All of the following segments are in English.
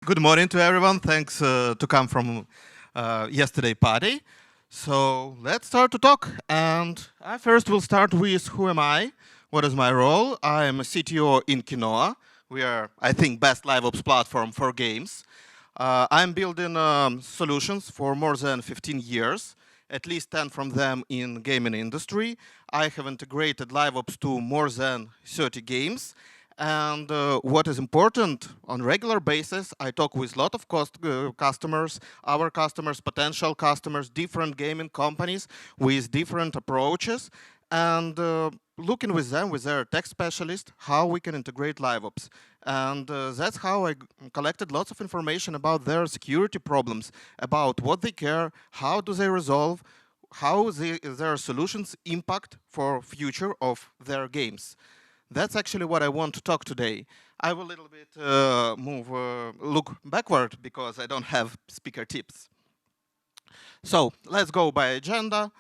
Good morning to everyone. Thanks to come from yesterday party. So let's start to talk. And I first will start with who am I? What is my role? I am a CTO in Kinoa. We are, I think, best LiveOps platform for games. I'm building solutions for more than 15 years, at least 10 from them in gaming industry. I have integrated LiveOps to more than 30 games. And what is important, on regular basis, I talk with a lot of customers, our customers, potential customers, different gaming companies with different approaches, and looking with them, with their tech specialist, how we can integrate LiveOps. And that's how I collected lots of information about their security problems, about what they care, how do they resolve, how their solutions impact for future of their games. That's actually what I want to talk today. I will a little bit look backward because I don't have speaker tips. So let's go by agenda.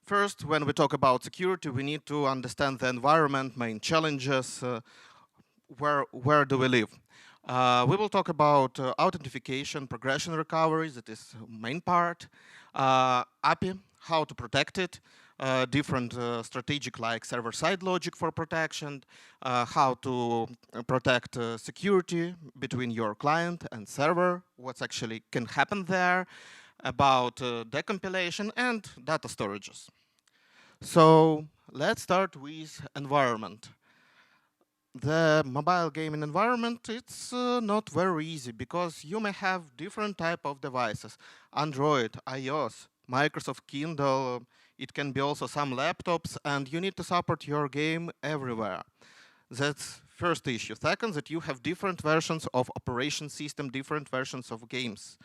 First, when we talk about security, we need to understand the environment, main challenges, where do we live. We will talk about authentication, progression recovery, that is main part, API, how to protect it, different strategic like server-side logic for protection, how to protect security between your client and server, what's actually can happen there, about decompilation and data storages. So let's start with environment. The mobile gaming environment, it's not very easy because you may have different type of devices. Android, iOS, Microsoft Kindle, it can be also some laptops, and you need to support your game everywhere. That's first issue. Second, that you have different versions of operation system, different versions of games.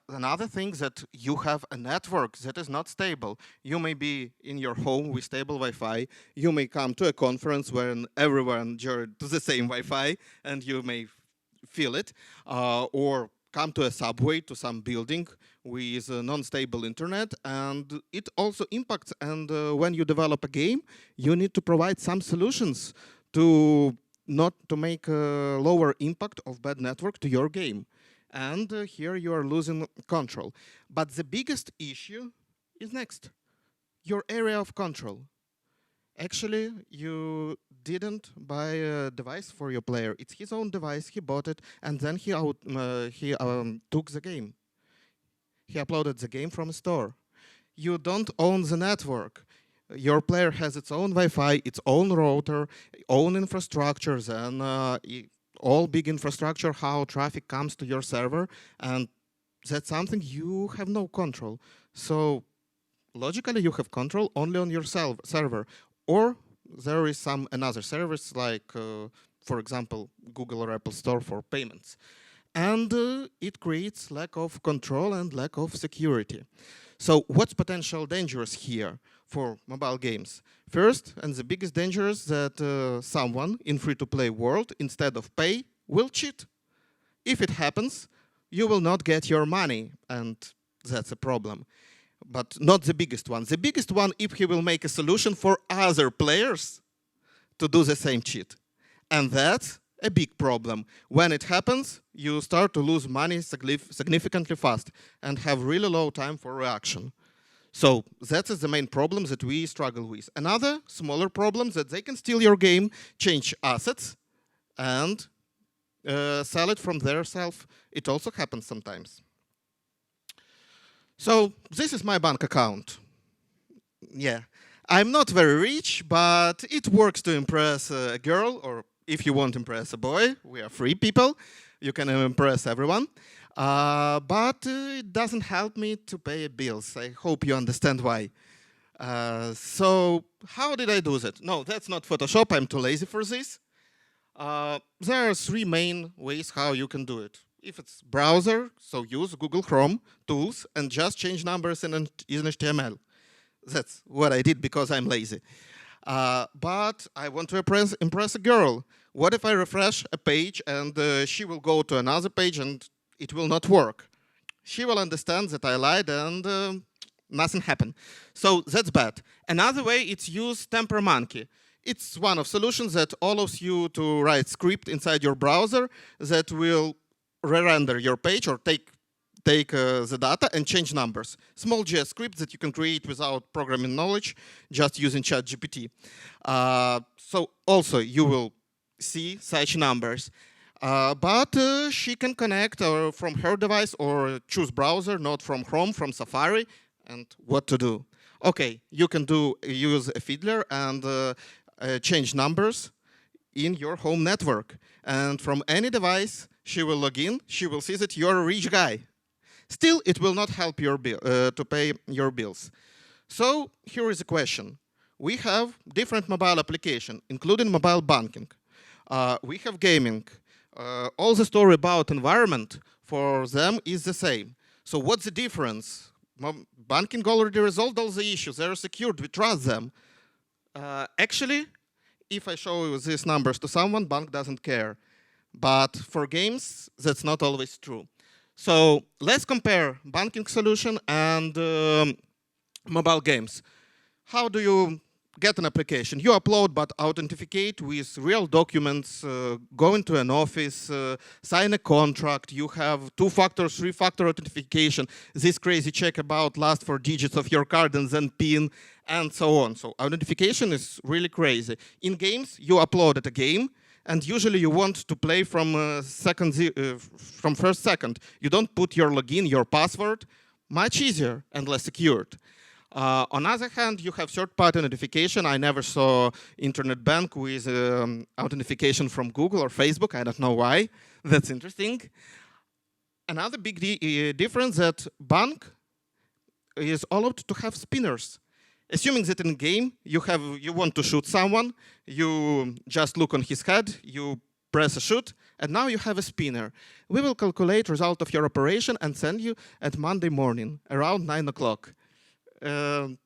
Another thing that you have a network that is not stable. You may be in your home with stable Wi-Fi. You may come to a conference where everyone joined to the same Wi-Fi, and you may feel it, or come to a subway, to some building with a non-stable internet, and it also impacts. And when you develop a game, you need to provide some solutions to not to make a lower impact of bad network to your game. And here you are losing control. But the biggest issue is next, your area of control. Actually, you didn't buy a device for your player. It's his own device, he bought it, and then he took the game. He uploaded the game from a store. You don't own the network. Your player has its own Wi-Fi, its own router, own infrastructures, and all big infrastructure, how traffic comes to your server, and that's something you have no control. So logically, you have control only on your server, or there is some another service like, for example, Google or Apple Store for payments. And it creates lack of control and lack of security. So what's potential dangerous here for mobile games? First, and the biggest danger is that someone in free-to-play world, instead of pay, will cheat. If it happens, you will not get your money, and that's a problem. But not the biggest one. The biggest one, if he will make a solution for other players to do the same cheat. And that's a big problem. When it happens, you start to lose money significantly fast and have really low time for reaction. So that is the main problem that we struggle with. Another smaller problem that they can steal your game, change assets, and sell it from their self. It also happens sometimes. So this is my bank account. Yeah, I'm not very rich, but it works to impress a girl, or if you want to impress a boy, we are free people. You can impress everyone. But it doesn't help me to pay bills. I hope you understand why. So how did I do that? No, that's not Photoshop. I'm too lazy for this. There are three main ways how you can do it. If it's browser, so use Google Chrome tools and just change numbers in HTML. That's what I did because I'm lazy. But I want to impress a girl. What if I refresh a page and she will go to another page and it will not work? She will understand that I lied and nothing happened. So that's bad. Another way, it's use Temper Monkey. It's one of solutions that allows you to write script inside your browser that will re-render your page or take the data and change numbers. Small JS scripts that you can create without programming knowledge, just using ChatGPT. So also you will see such numbers. But she can connect from her device or choose browser, not from Chrome, from Safari, and what to do. Okay, you can use a fiddler and change numbers in your home network. And from any device, she will log in, she will see that you're a rich guy. Still, it will not help your to pay your bills. So here is a question. We have different mobile applications, including mobile banking. We have gaming. All the story about environment for them is the same. So what's the difference? Banking already resolved all the issues. They're secured. We trust them. Actually, if I show you these numbers to someone, bank doesn't care. But for games, that's not always true. So let's compare banking solution and mobile games. How do you get an application? You upload but authenticate with real documents, go into an office, sign a contract, you have 2-factor, 3-factor authentication, this crazy check about last 4 digits of your card and then PIN, and so on. So authentication is really crazy. In games, you uploaded a game, and usually you want to play from first second. You don't put your login, your password. Much easier and less secured. On the other hand, you have third-party authentication. I never saw internet bank with authentication from Google or Facebook. I don't know why. That's interesting. Another big difference that bank is allowed to have spinners. Assuming that in a game you want to shoot someone, you just look on his head, you press a shoot, and now you have a spinner. We will calculate result of your operation and send you at Monday morning around 9 o'clock. And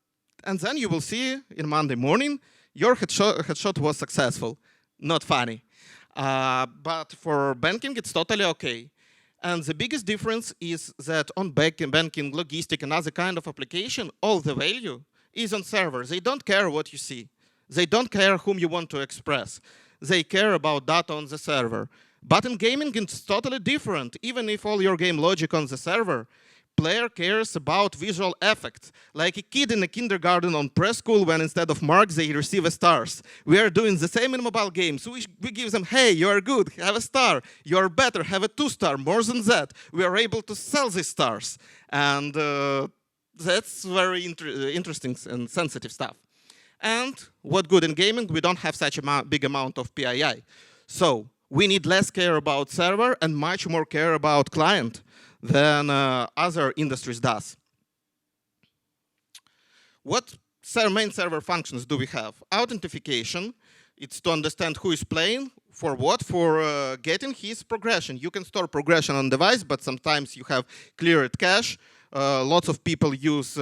then you will see in Monday morning your headshot was successful. Not funny. But for banking, it's totally okay. And the biggest difference is that on banking, logistic, and other kind of application, all the value is on server. They don't care what you see. They don't care whom you want to express. They care about data on the server. But in gaming, it's totally different. Even if all your game logic on the server, player cares about visual effects. Like a kid in a kindergarten on preschool when instead of marks, they receive a stars. We are doing the same in mobile games. We give them, hey, you are good, have a star. You are better, have a 2-star, more than that. We are able to sell these stars. And that's very interesting and sensitive stuff. And what good in gaming, we don't have such a big amount of PII. So we need less care about server and much more care about client than other industries does. What main server functions do we have? Authentication, it's to understand who is playing, for what? For getting his progression. You can store progression on device, but sometimes you have cleared cache. Lots of people use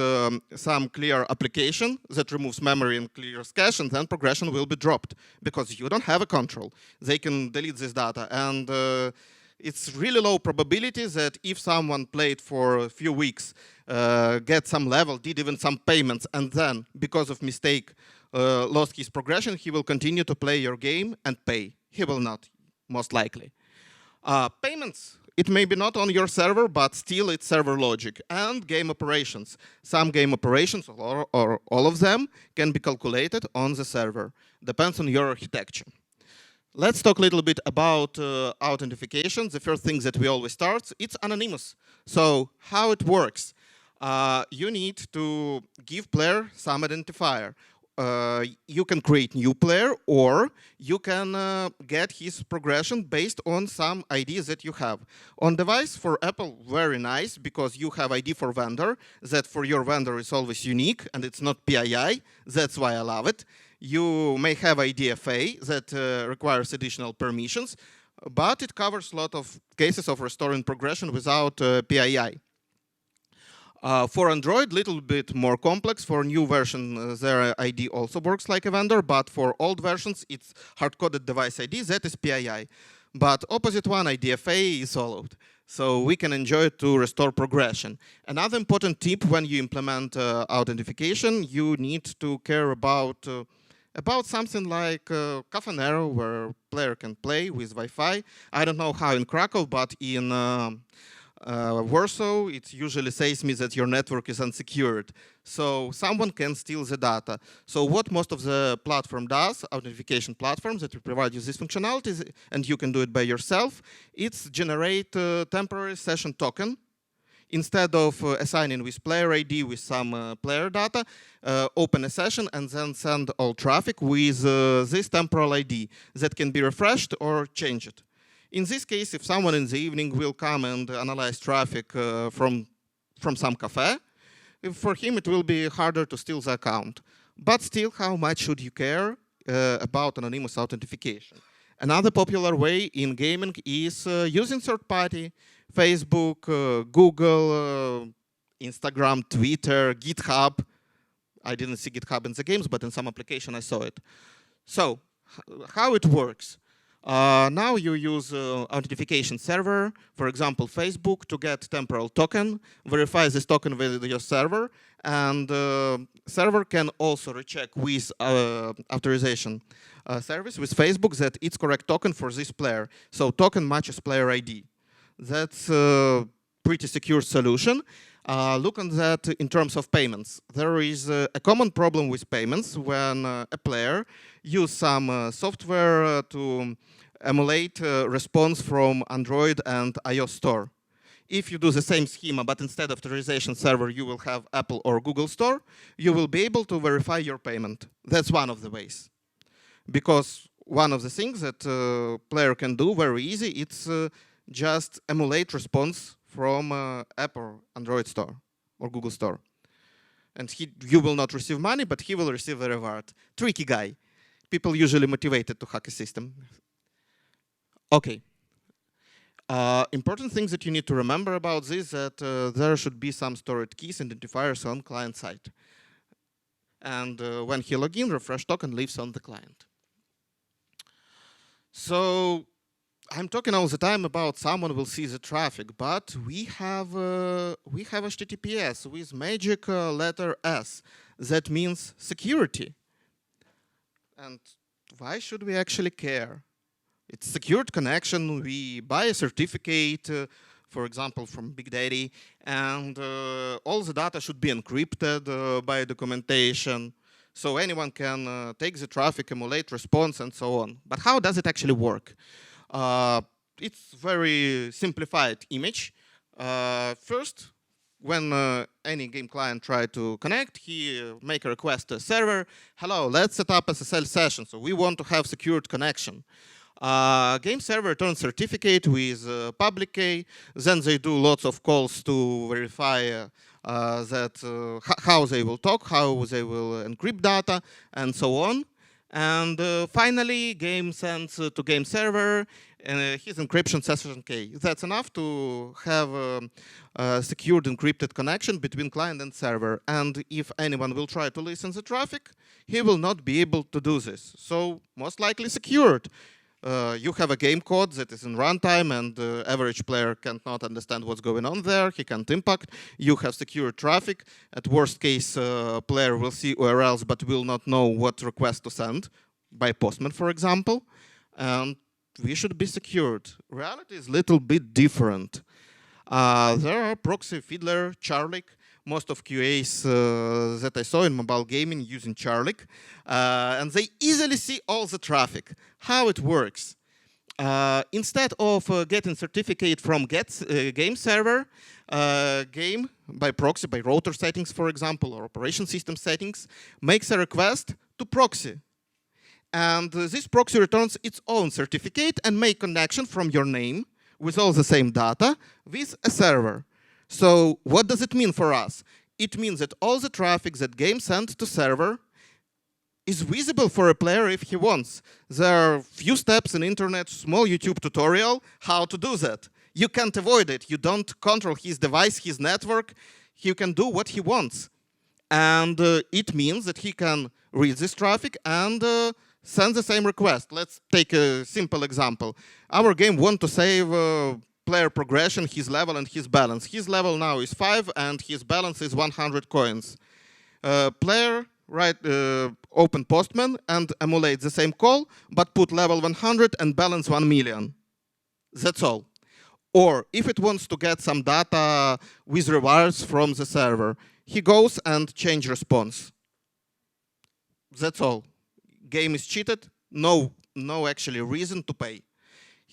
some clear application that removes memory and clears cache, and then progression will be dropped because you don't have a control. They can delete this data, and it's really low probability that if someone played for a few weeks, get some level, did even some payments, and then because of mistake lost his progression, he will continue to play your game and pay. He will not, most likely. Payments. It may be not on your server, but still it's server logic. And game operations. Some game operations, or all of them, can be calculated on the server. Depends on your architecture. Let's talk a little bit about authentication. The first thing that we always start, it's anonymous. So how it works? You need to give player some identifier. You can create new player, or you can get his progression based on some IDs that you have. On device, for Apple, very nice, because you have ID for vendor, that for your vendor is always unique, and it's not PII. That's why I love it. You may have IDFA that requires additional permissions, but it covers a lot of cases of restoring progression without PII. For Android, little bit more complex. For new version, their ID also works like a vendor, but for old versions, it's hard-coded device ID, that is PII. But opposite one, IDFA, is allowed. So we can enjoy it to restore progression. Another important tip when you implement authentication, you need to care about about something like Cafe Nero, where player can play with Wi-Fi. I don't know how in Krakow, but in Warsaw, it usually says me that your network is unsecured. So someone can steal the data. So what most of the platform does, authentication platforms that will provide you this functionality, and you can do it by yourself, it's generate a temporary session token. Instead of assigning with player ID with some player data, open a session and then send all traffic with this temporal ID that can be refreshed or changed. In this case, if someone in the evening will come and analyze traffic from some cafe, for him it will be harder to steal the account. But still, how much should you care about anonymous authentication? Another popular way in gaming is using third-party, Facebook, Google, Instagram, Twitter, GitHub. I didn't see GitHub in the games, but in some application I saw it. So, how it works? Now you use authentication server, for example, Facebook, to get temporal token, verify this token with your server, and server can also recheck with authorization service with Facebook that it's correct token for this player. So token matches player ID. That's a pretty secure solution. Look at that in terms of payments. There is a common problem with payments when a player use some software to emulate response from Android and iOS store. If you do the same schema, but instead of authorization server, you will have Apple or Google store, you will be able to verify your payment. That's one of the ways. Because one of the things that player can do very easy, it's just emulate response from Apple Android store or Google store. And you will not receive money, but he will receive a reward. Tricky guy. People usually motivated to hack a system. Okay. Important things that you need to remember about this, that there should be some stored keys identifiers on client side. And when he log in, refresh token lives on the client. So I'm talking all the time about someone will see the traffic, but we have HTTPS with magic letter S. That means security. And why should we actually care? It's secured connection. We buy a certificate, for example, from Big Daddy, and all the data should be encrypted by documentation. So anyone can take the traffic, emulate response, and so on. But how does it actually work? It's very simplified image. First, when any game client try to connect, he make a request to a server. Hello, let's set up a SSL session. So we want to have secured connection. Game server returns certificate with public key. Then they do lots of calls to verify how they will talk, how they will encrypt data, and so on. And finally, game sends to game server his encryption session key. That's enough to have a secured encrypted connection between client and server. And if anyone will try to listen to the traffic, he will not be able to do this. So most likely secured. You have a game code that is in runtime, and the average player cannot understand what's going on there. He can't impact. You have secure traffic. At worst case, player will see URLs but will not know what request to send by Postman, for example. And we should be secured. Reality is a little bit different. There are proxy fiddler, Charlik. Most of QAs that I saw in mobile gaming using Charlik. And they easily see all the traffic. How it works. Instead of getting certificate from game server, game by proxy, by router settings, for example, or operation system settings, makes a request to proxy. And this proxy returns its own certificate and make connection from your name with all the same data with a server. So what does it mean for us? It means that all the traffic that game sent to server is visible for a player if he wants. There are few steps in internet, small YouTube tutorial, how to do that. You can't avoid it. You don't control his device, his network. He can do what he wants. And it means that he can read this traffic and send the same request. Let's take a simple example. Our game wants to save player progression, his level, and his balance. His level now is 5, and his balance is 100 coins. Player open Postman and emulate the same call, but put level 100 and balance 1 million. That's all. Or if it wants to get some data with rewards from the server, he goes and change response. That's all. Game is cheated. No actually reason to pay.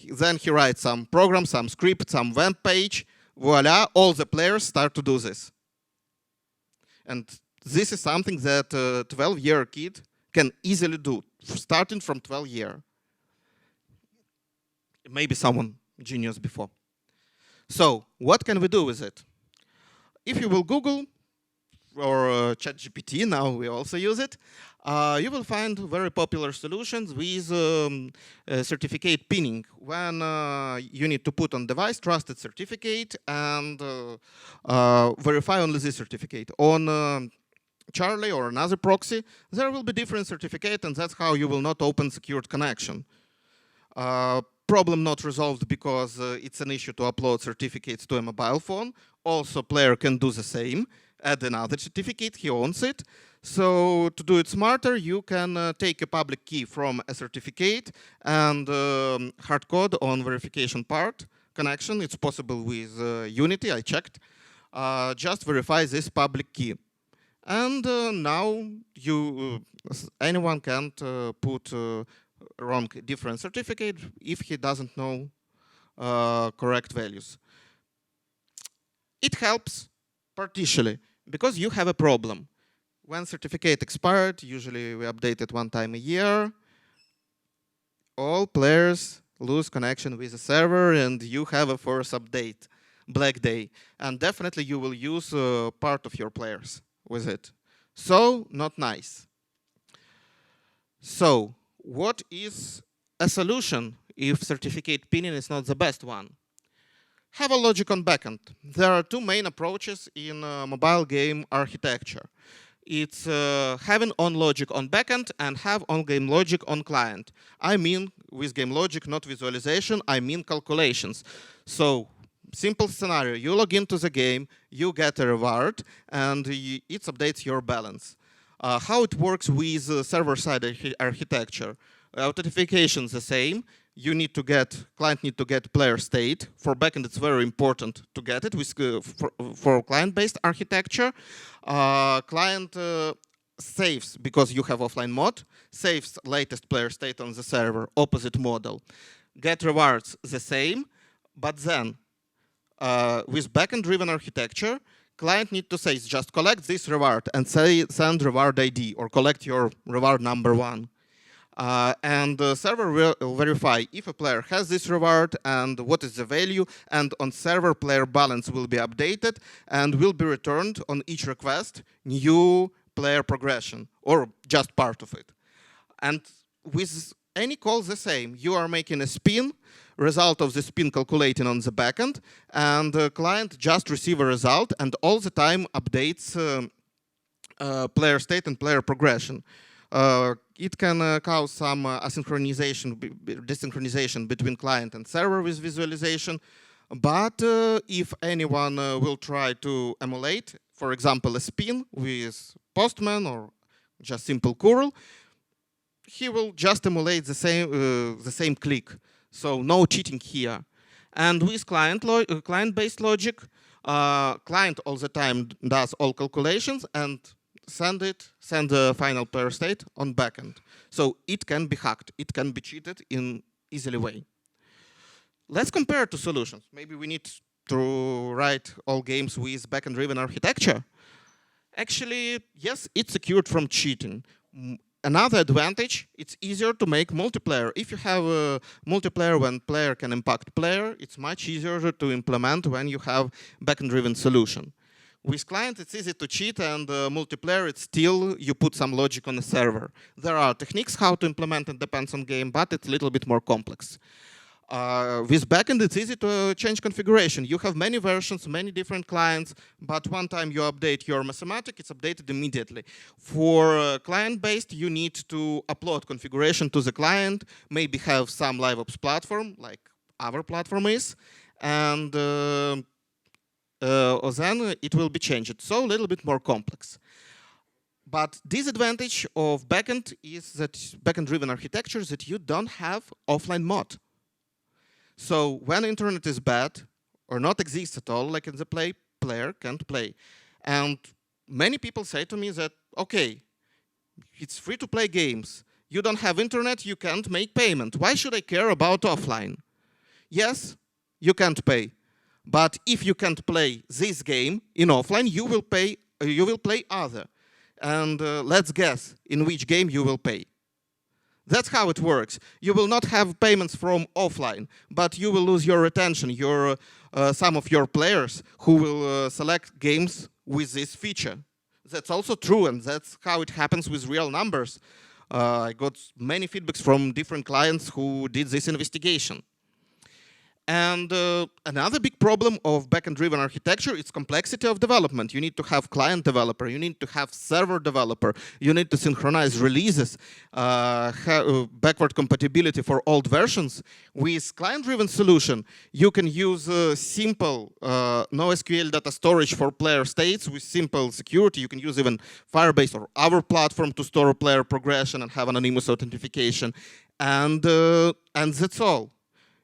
Then he writes some program, some script, some web page. Voila, all the players start to do this. And this is something that a 12-year kid can easily do, starting from 12 years. Maybe someone genius before. So what can we do with it? If you will Google or ChatGPT, now we also use it, you will find very popular solutions with certificate pinning, when you need to put on device trusted certificate and verify only this certificate. On Charlie or another proxy, there will be different certificate, and that's how you will not open secured connection. Problem not resolved because it's an issue to upload certificates to a mobile phone. Also, player can do the same, add another certificate, he owns it. So to do it smarter, you can take a public key from a certificate and hard code on verification part connection. It's possible with Unity, I checked. Just verify this public key. And now anyone can put wrong different certificate if he doesn't know correct values. It helps partially because you have a problem. When certificate expired, usually we update it 1 time a year, all players lose connection with the server and you have a force update, black day. And definitely you will use part of your players with it. So, not nice. So, what is a solution if certificate pinning is not the best one? Have a logic on backend. There are 2 main approaches in mobile game architecture. It's having on logic on backend and have on game logic on client. I mean with game logic, not visualization, I mean calculations. So, simple scenario, you log into the game, you get a reward, and it updates your balance. How it works with server-side architecture. Authentication the same. Client need to get player state. For backend, it's very important to get it for client-based architecture. Client saves, because you have offline mode, saves latest player state on the server, opposite model. Get rewards the same, but then with backend-driven architecture, client need to say, just collect this reward and send reward ID or collect your reward number 1. And the server will verify if a player has this reward and what is the value, and on server player balance will be updated and will be returned on each request new player progression or just part of it. And with any call the same, you are making a spin, result of the spin calculating on the backend, and the client just receive a result and all the time updates player state and player progression. It can cause some desynchronization between client and server with visualization. But if anyone will try to emulate, for example, a spin with Postman or just simple curl, he will just emulate the same click. So no cheating here. And with client-based logic, client all the time does all calculations and send the final player state on backend. So it can be hacked. It can be cheated in easily way. Let's compare 2 solutions. Maybe we need to write all games with backend-driven architecture. Actually, yes, it's secured from cheating. Another advantage, it's easier to make multiplayer. If you have a multiplayer when player can impact player, it's much easier to implement when you have backend-driven solution. With client, it's easy to cheat, and multiplayer, it's still you put some logic on the server. There are techniques how to implement it, depends on game, but it's a little bit more complex. With backend, it's easy to change configuration. You have many versions, many different clients, but one time you update your mathematic, it's updated immediately. For client-based, you need to upload configuration to the client, maybe have some LiveOps platform, like our platform is, and then it will be changed. So a little bit more complex. But disadvantage of backend is that backend-driven architecture is that you don't have offline mod. So when internet is bad or not exists at all, like in the player can't play. And many people say to me that, okay, it's free to play games. You don't have internet, you can't make payment. Why should I care about offline? Yes, you can't pay. But if you can't play this game in offline, you will play other. And let's guess in which game you will pay. That's how it works. You will not have payments from offline, but you will lose your retention, some of your players who will select games with this feature. That's also true, and that's how it happens with real numbers. I got many feedbacks from different clients who did this investigation. And another big problem of backend-driven architecture is complexity of development. You need to have client developer, you need to have server developer, you need to synchronize releases, backward compatibility for old versions. With client-driven solution, you can use simple NoSQL data storage for player states with simple security. You can use even Firebase or our platform to store player progression and have anonymous authentication. And that's all.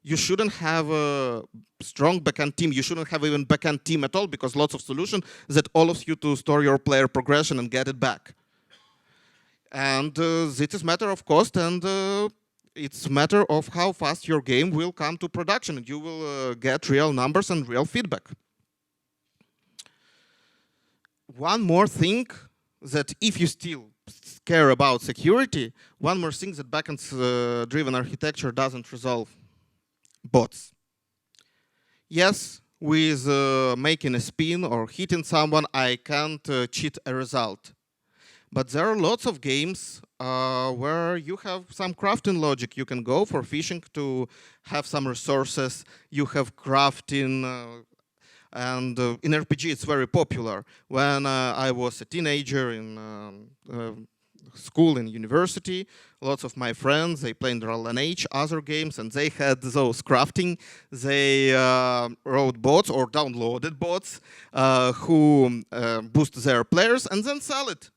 You shouldn't have a strong backend team. You shouldn't have even backend team at all, because lots of solutions that allows you to store your player progression and get it back. And it is matter of cost, and it's matter of how fast your game will come to production. You will get real numbers and real feedback. One more thing, that if you still care about security, one more thing that backend-driven architecture doesn't resolve. Bots. Yes, with making a spin or hitting someone, I can't cheat a result. But there are lots of games where you have some crafting logic. You can go for fishing to have some resources. You have crafting. And in RPG, it's very popular. When I was a teenager in school and university, lots of my friends, they played Age, other games, and they had those crafting. They wrote bots or downloaded bots who boost their players and then sell it.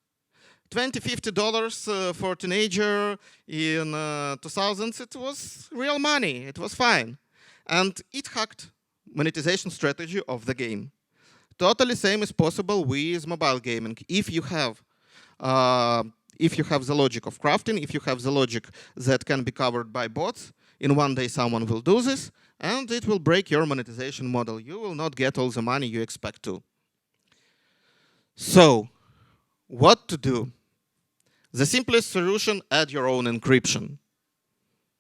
$20, $50 for a teenager in 2000s, it was real money. It was fine. And it hacked monetization strategy of the game. Totally same is possible with mobile gaming. If you have the logic of crafting, if you have the logic that can be covered by bots, in one day someone will do this, and it will break your monetization model. You will not get all the money you expect to. So, what to do? The simplest solution, add your own encryption.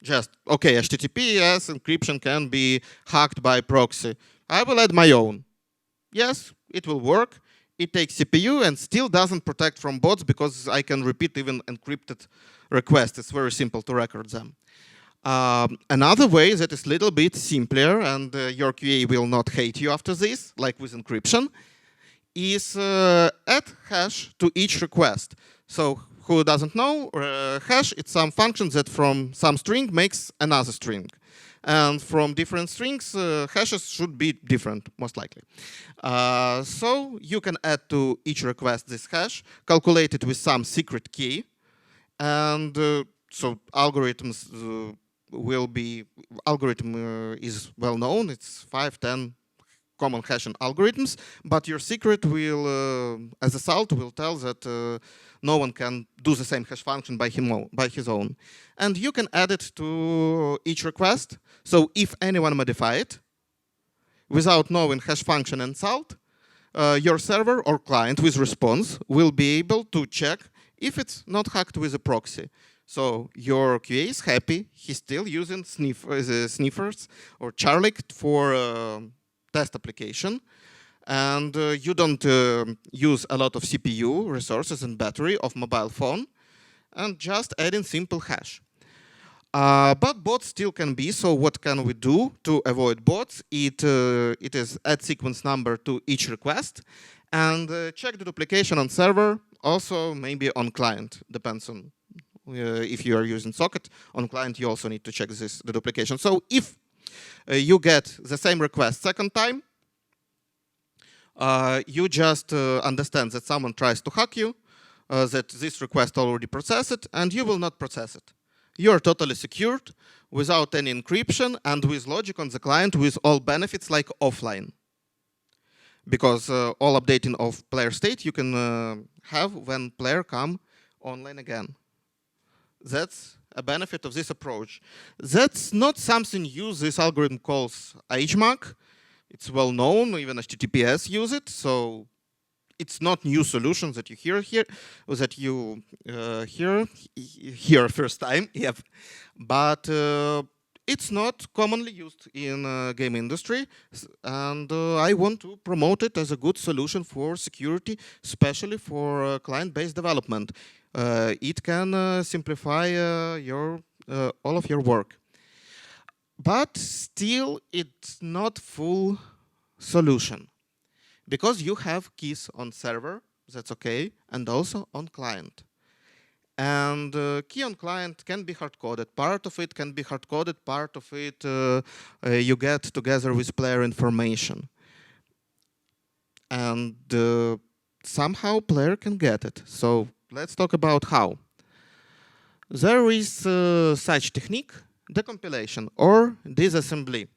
Just, okay, HTTPS encryption can be hacked by proxy. I will add my own. Yes, it will work. It takes CPU and still doesn't protect from bots because I can repeat even encrypted requests. It's very simple to record them. Another way that is a little bit simpler, and your QA will not hate you after this, like with encryption, is add hash to each request. So who doesn't know, hash, it's some function that from some string makes another string. And from different strings, hashes should be different, most likely. So you can add to each request this hash, calculate it with some secret key, and so algorithms algorithm is well known. It's 5, 10 common hashing algorithms, but your secret will, as a salt, will tell that no one can do the same hash function by his own. And you can add it to each request. So if anyone modify it, without knowing hash function and salt, your server or client with response will be able to check if it's not hacked with a proxy. So your QA is happy. He's still using sniffers or Charlie for test application. And you don't use a lot of CPU resources and battery of mobile phone, and just adding simple hash. But bots still can be, so what can we do to avoid bots? It is add sequence number to each request, and check the duplication on server, also maybe on client, depends on if you are using socket. On client, you also need to check the duplication. So if you get the same request second time, you just understand that someone tries to hack you. that this request already processed, and you will not process it. You are totally secured, without any encryption, and with logic on the client with all benefits like offline. Because all updating of player state you can have when player come online again. That's a benefit of this approach. That's not something new. This algorithm calls HMAC. It's well known, even HTTPS use it, so it's not new solutions that you hear here, or that you hear first time. Yep, but it's not commonly used in game industry, and I want to promote it as a good solution for security, especially for client-based development. It can simplify all of your work. But still, it's not full solution. Because you have keys on server, that's okay, and also on client. And key on client can be hard-coded. Part of it can be hard-coded, part of it you get together with player information. And somehow player can get it. So let's talk about how. There is such technique, decompilation or disassembly.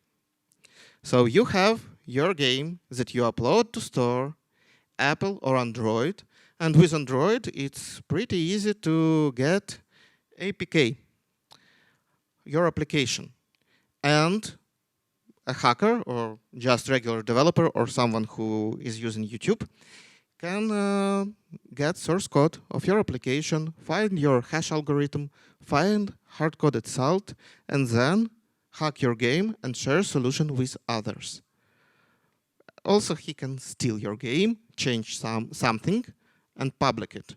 So you have your game that you upload to store, Apple or Android, and with Android it's pretty easy to get APK, your application. And a hacker or just regular developer or someone who is using YouTube can get source code of your application, find your hash algorithm, find hard-coded salt, and then hack your game and share solution with others. Also, he can steal your game, change something, and public it.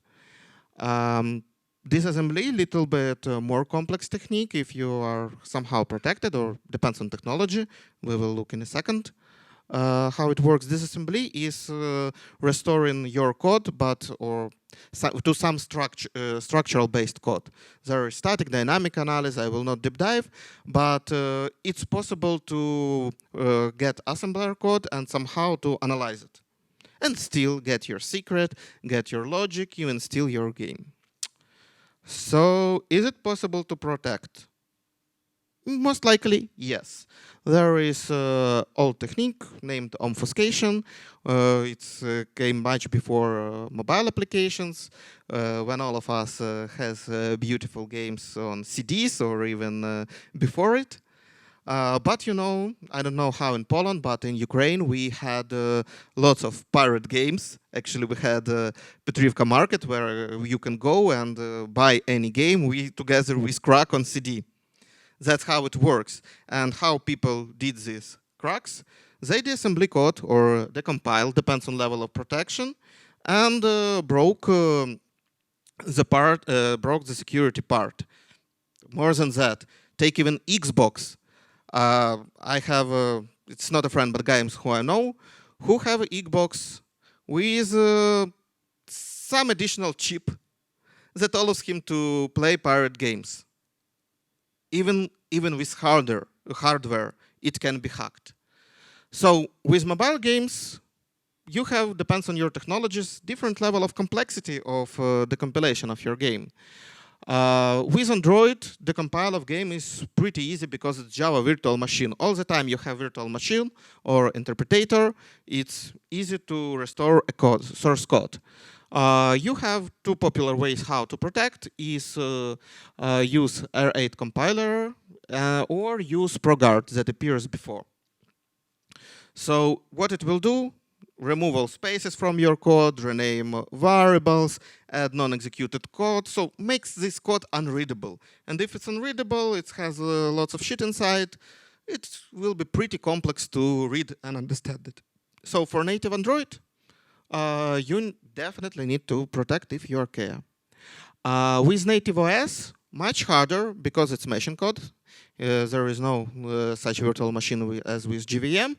Disassembly, little bit more complex technique if you are somehow protected or depends on technology. We will look in a second. How it works. Disassembly is restoring your code, but to some structural based code. There is static dynamic analysis. I will not deep dive, but it's possible to get assembler code and somehow to analyze it, and still get your secret, get your logic, even steal your game. So, is it possible to protect? Most likely, yes. There is old technique named obfuscation. It came much before mobile applications, when all of us has beautiful games on CDs or even before it. But you know, I don't know how in Poland, but in Ukraine we had lots of pirate games. Actually, we had Petrivka Market where you can go and buy any game together with crack on CD. That's how it works. And how people did these cracks. They disassembly code or decompile, depends on level of protection, and broke the security part. More than that, take even Xbox. I have, it's not a friend, but guys who I know, who have an Xbox with some additional chip that allows him to play pirate games. Even with hardware, it can be hacked. So with mobile games, you have, depends on your technologies, different level of complexity of the compilation of your game. With Android, the compile of game is pretty easy because it's Java virtual machine. All the time you have virtual machine or interpreter. It's easy to restore a source code. You have two popular ways how to protect: is use R8 compiler or use ProGuard that appears before. So what it will do: remove all spaces from your code, rename variables, add non-executed code, so makes this code unreadable. And if it's unreadable, it has lots of shit inside, it will be pretty complex to read and understand it. So for native Android, you definitely need to protect if you care. With native OS, much harder because it's machine code. There is no such virtual machine as with JVM.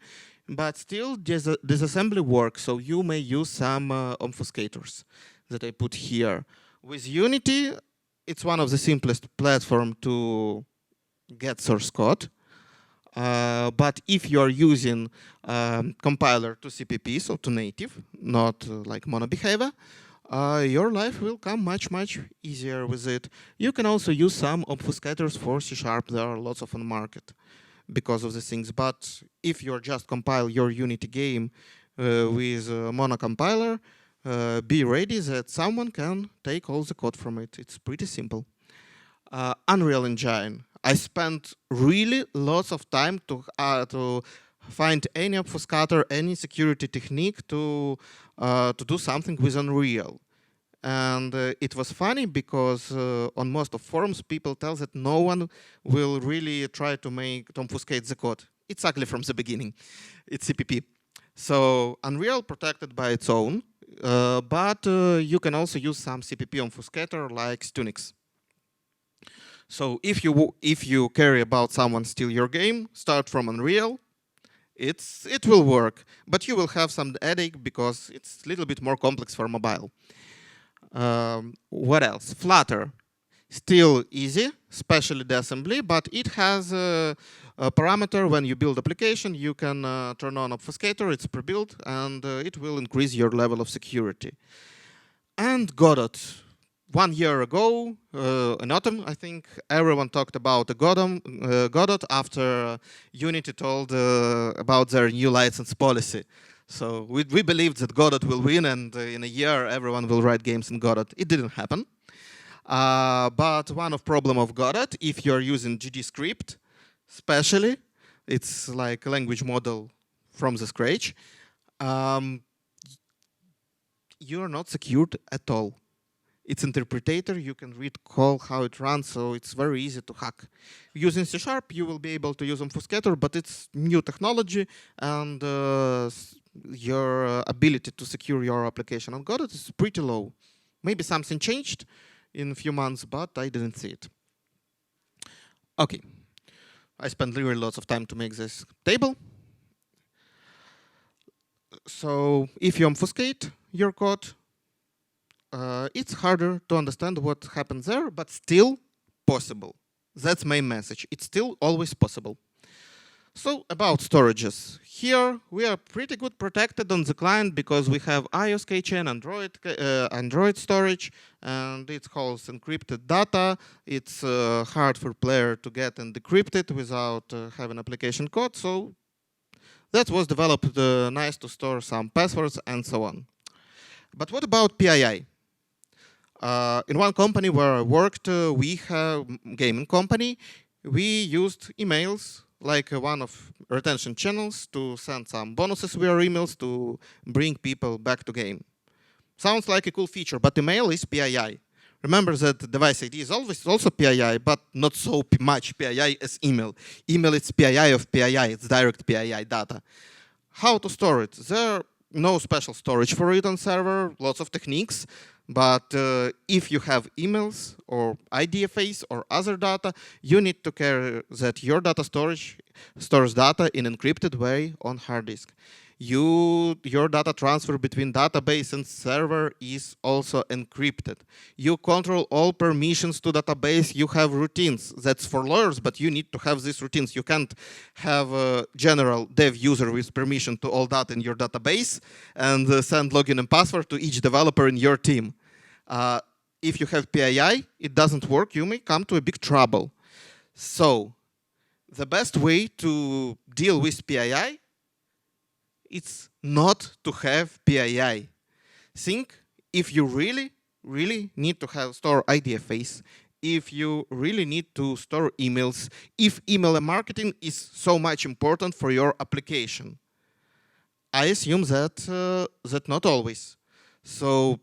But still, disassembly works, so you may use some obfuscators that I put here. With Unity, it's one of the simplest platforms to get source code. But if you are using compiler to CPP, so to native, not like monobehavior, your life will come much easier with it. You can also use some obfuscators for C#. There are lots of on the market because of these things. But if you just compile your Unity game with a monocompiler, be ready that someone can take all the code from it. It's pretty simple. Unreal Engine. I spent really lots of time to find any obfuscator, any security technique to do something with Unreal. And it was funny because on most of forums, people tell that no one will really try to obfuscate the code. It's ugly from the beginning. It's CPP. So Unreal protected by its own, but you can also use some CPP obfuscator like Stunix. So if you care about someone steal your game, start from Unreal. It will work, but you will have some headache because it's a little bit more complex for mobile. What else? Flutter. Still easy, especially the assembly, but it has a parameter when you build application, you can turn on obfuscator, it's pre-built, and it will increase your level of security. And Godot. 1 year ago, in autumn, I think, everyone talked about Godot after Unity told about their new license policy. So we believed that Godot will win, and in a year, everyone will write games in Godot. It didn't happen. But one of problem of Godot, if you're using GD script, especially, it's like a language model from the scratch, you're not secured at all. It's interpreter, you can read call how it runs, so it's very easy to hack. Using C#, you will be able to use obfuscator, but it's new technology, and your ability to secure your application on Godot is pretty low. Maybe something changed in a few months, but I didn't see it. Okay, I spent really lots of time to make this table. So if you obfuscate your code, it's harder to understand what happens there, but still possible. That's my message. It's still always possible. So about storages. Here we are pretty good protected on the client because we have iOS keychain, Android storage, and it holds encrypted data. It's hard for player to get and decrypt it without having application code. So that was developed nice to store some passwords and so on. But what about PII? In one company where I worked, we have gaming company. We used emails like one of retention channels to send some bonuses via emails to bring people back to game. Sounds like a cool feature, but email is PII. Remember that device ID is always also PII, but not so much PII as email. Email is PII of PII, it's direct PII data. How to store it? There are no special storage for it on server, lots of techniques. But if you have emails or IDFAs or other data, you need to care that your data storage stores data in encrypted way on hard disk. Your data transfer between database and server is also encrypted. You control all permissions to database. You have routines. That's for lawyers, but you need to have these routines. You can't have a general dev user with permission to all data in your database and send login and password to each developer in your team. If you have PII, it doesn't work. You may come to a big trouble. So the best way to deal with PII, it's not to have PII. Think if you really need to store IDFAs, if you really need to store emails, if email marketing is so much important for your application. I assume that not always. So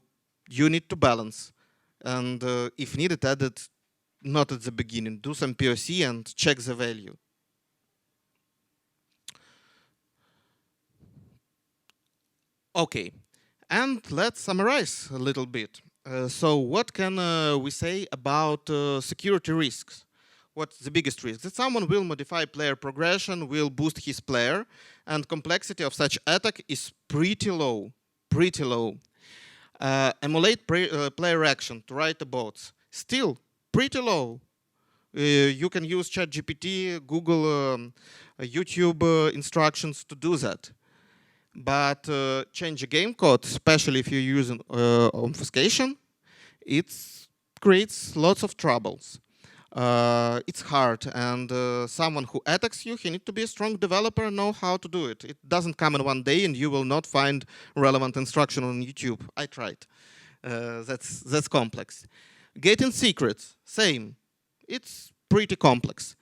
you need to balance. And if needed, add it not at the beginning. Do some POC and check the value. Okay, and let's summarize a little bit. So what can we say about security risks? What's the biggest risk? That someone will modify player progression, will boost his player, and complexity of such attack is pretty low, pretty low. Emulate player action to write the bots, still pretty low. You can use ChatGPT, Google, YouTube instructions to do that. But change a game code, especially if you're using obfuscation, it creates lots of troubles. It's hard, and someone who attacks you, he needs to be a strong developer and know how to do it. It doesn't come in one day, and you will not find relevant instruction on YouTube. I tried. That's complex. Getting secrets, same. It's pretty complex.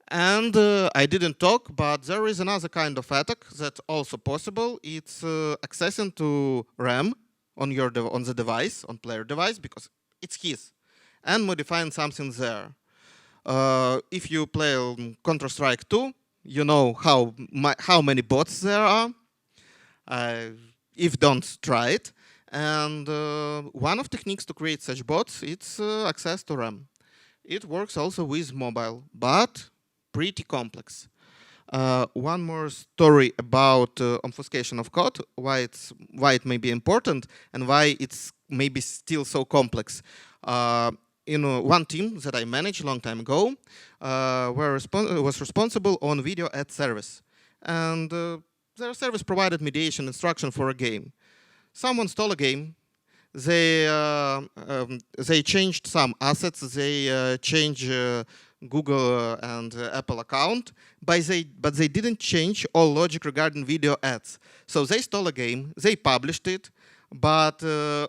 And I didn't talk, but there is another kind of attack that's also possible. It's accessing to RAM on on the device, on player device, because it's his, and modifying something there. If you play Counter-Strike 2, you know how many bots there are. If don't, try it. And one of techniques to create such bots, it's access to RAM. It works also with mobile, but pretty complex. One more story about obfuscation of code, why it may be important and why it's maybe still so complex. One team that I managed a long time ago was responsible on video ad service, and their service provided mediation instruction for a game. Someone stole a game. They changed some assets. They changed Google and Apple account, but they didn't change all logic regarding video ads. So they stole a game. They published it, but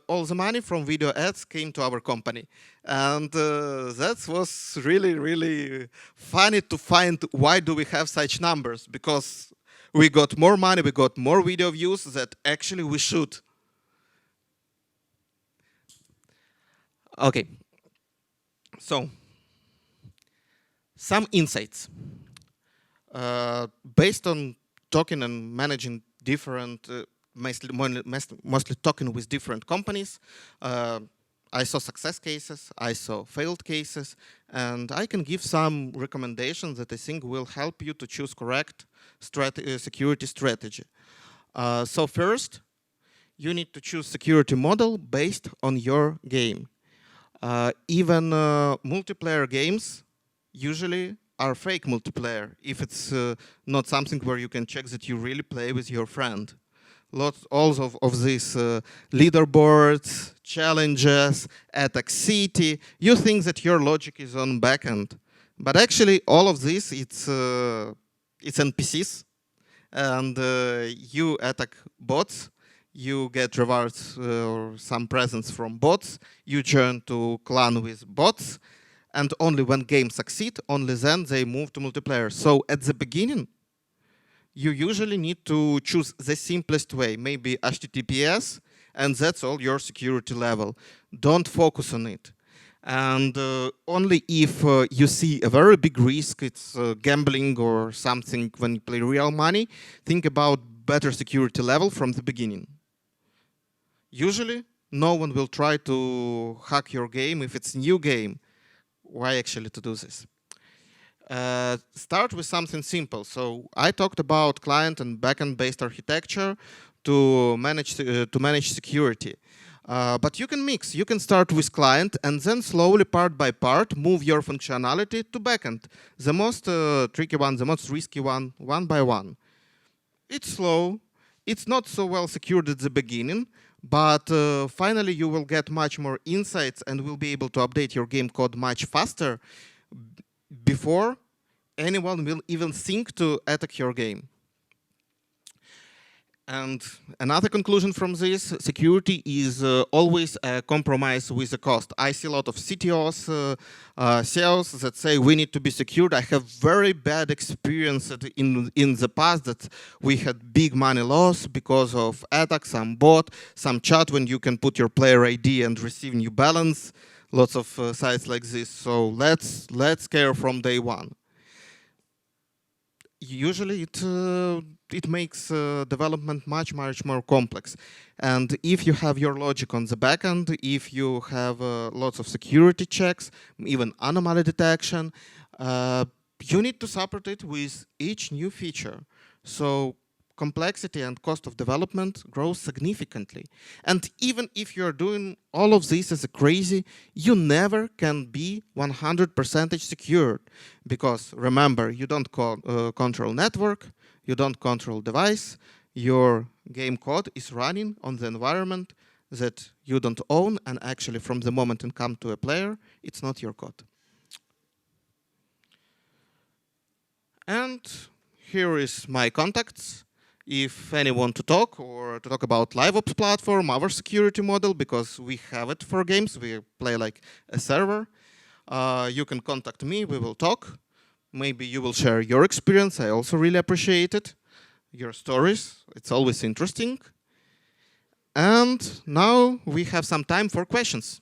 all the money from video ads came to our company. And that was really, really funny to find why do we have such numbers, because we got more money, we got more video views that actually we should. Okay, so some insights. Based on talking and managing different, mostly talking with different companies, I saw success cases, I saw failed cases, and I can give some recommendations that I think will help you to choose correct security strategy. So first, you need to choose security model based on your game. Even multiplayer games usually are fake multiplayer if it's not something where you can check that you really play with your friend. Lots also of these leaderboards, challenges, attack city. You think that your logic is on backend, but actually all of this it's NPCs, and you attack bots. You get rewards or some presents from bots. You join to clan with bots, and only when games succeed, only then they move to multiplayer. So at the beginning, you usually need to choose the simplest way, maybe HTTPS, and that's all your security level. Don't focus on it. And only if you see a very big risk, it's gambling or something when you play real money, think about better security level from the beginning. Usually, no one will try to hack your game if it's a new game. Why actually to do this? Start with something simple. So I talked about client and backend based architecture to manage security. But you can mix. You can start with client and then slowly, part by part, move your functionality to backend. The most tricky one, the most risky one by one. It's slow. It's not so well secured at the beginning, but finally you will get much more insights and will be able to update your game code much faster before anyone will even think to attack your game. And another conclusion from this, security is always a compromise with the cost. I see a lot of CTOs, CEOs that say we need to be secured. I have very bad experience in the past that we had big money loss because of attacks, some bot, some chat when you can put your player ID and receive new balance. Lots of sites like this. So let's care from day one. Usually it makes development much more complex. And if you have your logic on the backend, if you have lots of security checks, even anomaly detection, you need to support it with each new feature. So complexity and cost of development grows significantly. And even if you're doing all of this as a crazy, you never can be 100% secured. Because remember, you don't control network, you don't control device, your game code is running on the environment that you don't own, and actually from the moment it comes to a player, it's not your code. And here is my contacts. If anyone want to talk or to talk about LiveOps platform, our security model, because we have it for games, we play like a server, you can contact me, we will talk. Maybe you will share your experience, I also really appreciate it. Your stories, it's always interesting. And now we have some time for questions.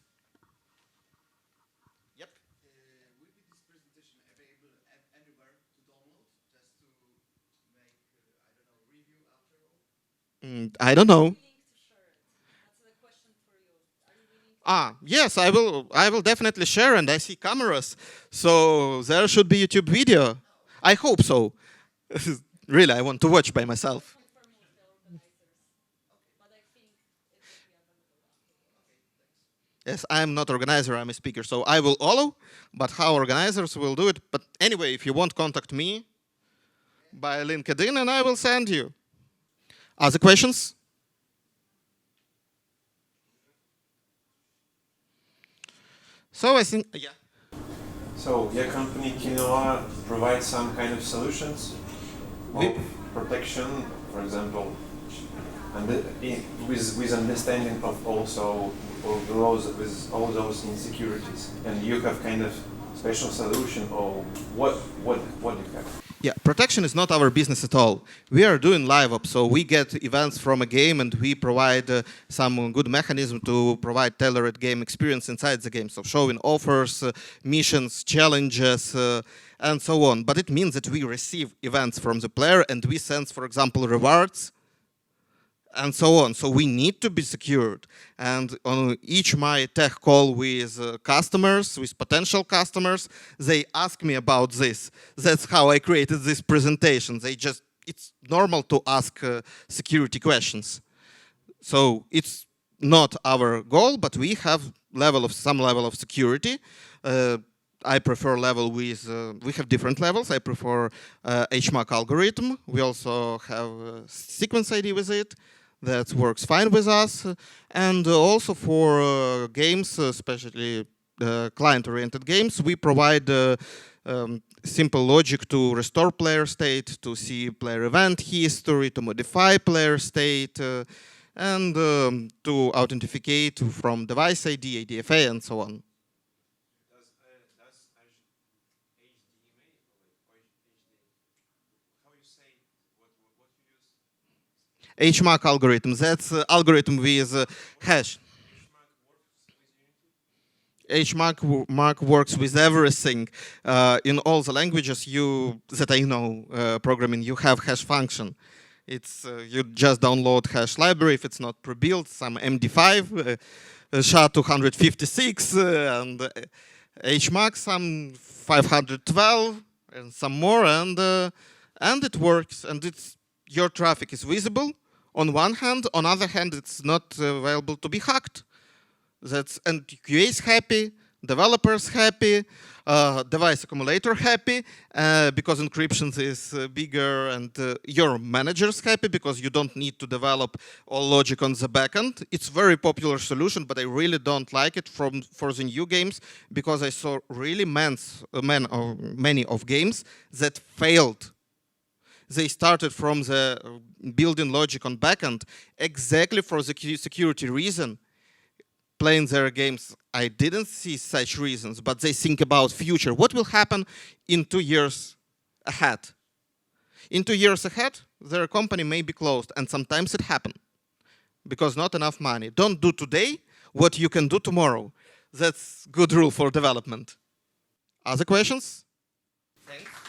Yep. Will be this presentation available anywhere to download, just to make, I don't know, review after all? I don't know. Yes, Yes, I will definitely share, and I see cameras, so there should be YouTube video. I hope so. Really, I want to watch by myself. Yes, I'm not organizer, I'm a speaker, so I will follow, but how organizers will do it. But anyway, if you want, contact me by LinkedIn and I will send you. Other questions? So I think, yeah. So your company Quinoa provides some kind of solutions of protection, for example, and with understanding of also of those with all those insecurities, and you have kind of special solution, or what you have? Yeah, protection is not our business at all. We are doing live ops, so we get events from a game and we provide some good mechanism to provide tailored game experience inside the game. So showing offers, missions, challenges, and so on. But it means that we receive events from the player and we send, for example, rewards and so on. So we need to be secured. And on each my tech call with customers, with potential customers, they ask me about this. That's how I created this presentation. It's normal to ask security questions. So it's not our goal, but we have some level of security. I prefer level with, we have different levels. I prefer HMAC algorithm. We also have sequence ID with it. That works fine with us. And also for games, especially client-oriented games, we provide simple logic to restore player state, to see player event history, to modify player state, and to authenticate from device ID, ADFA, and so on. HMAC algorithm, that's algorithm with hash. HMAC works with everything. In all the languages that I know programming, you have hash function. It's you just download hash library if it's not pre-built, some MD5, SHA-256, and HMAC some 512 and some more, and it works. And your traffic is visible on one hand. On other hand, it's not available to be hacked. And QA is happy, developers happy, device accumulator happy because encryption is bigger, and your managers happy because you don't need to develop all logic on the backend. It's very popular solution, but I really don't like it for the new games because I saw really many of games that failed. They started from the building logic on backend exactly for the security reason. Playing their games, I didn't see such reasons, but they think about future. What will happen in 2 years ahead? In 2 years ahead, their company may be closed, and sometimes it happens because not enough money. Don't do today what you can do tomorrow. That's good rule for development. Other questions? Thanks.